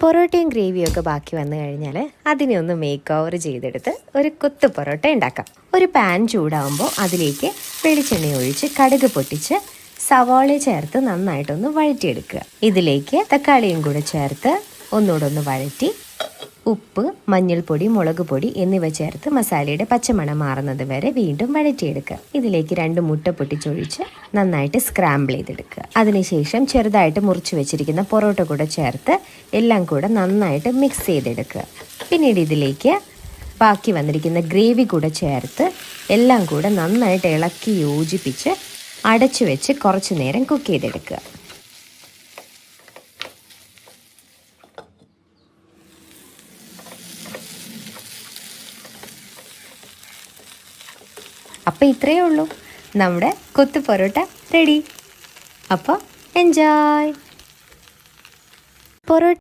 പൊറോട്ടയും ഗ്രേവിയൊക്കെ ബാക്കി വന്നു കഴിഞ്ഞാൽ അതിനെ ഒന്ന് മേക്ക് ഓവർ ചെയ്തെടുത്ത് ഒരു കൊത്തു പൊറോട്ട ഉണ്ടാക്കാം. ഒരു പാൻ ചൂടാകുമ്പോൾ അതിലേക്ക് വെളിച്ചെണ്ണ ഒഴിച്ച് കടുക് പൊട്ടിച്ച് സവാള ചേർത്ത് നന്നായിട്ടൊന്ന് വഴറ്റിയെടുക്കുക. ഇതിലേക്ക് തക്കാളിയും കൂടെ ചേർത്ത് ഒന്നുകൂടെ ഒന്ന് വഴറ്റി ഉപ്പ്, മഞ്ഞൾപ്പൊടി, മുളക് പൊടി എന്നിവ ചേർത്ത് മസാലയുടെ പച്ചമണം മാറുന്നത് വരെ വീണ്ടും വഴറ്റിയെടുക്കുക. ഇതിലേക്ക് 2 മുട്ട പൊട്ടിച്ചൊഴിച്ച് നന്നായിട്ട് സ്ക്രാമ്പിൾ ചെയ്തെടുക്കുക. അതിനുശേഷം ചെറുതായിട്ട് മുറിച്ച് വെച്ചിരിക്കുന്ന പൊറോട്ട കൂടെ ചേർത്ത് എല്ലാം കൂടെ നന്നായിട്ട് മിക്സ് ചെയ്തെടുക്കുക. പിന്നീട് ഇതിലേക്ക് ബാക്കി വന്നിരിക്കുന്ന ഗ്രേവി കൂടെ ചേർത്ത് എല്ലാം കൂടെ നന്നായിട്ട് ഇളക്കി യോജിപ്പിച്ച് അടച്ചു വെച്ച് കുറച്ച് നേരം കുക്ക് ചെയ്തെടുക്കുക. അപ്പോൾ ഇത്രയേ ഉള്ളൂ, നമ്മുടെ കൊത്തു പൊറോട്ട റെഡി. അപ്പോൾ എൻജോയ്. പൊറോട്ട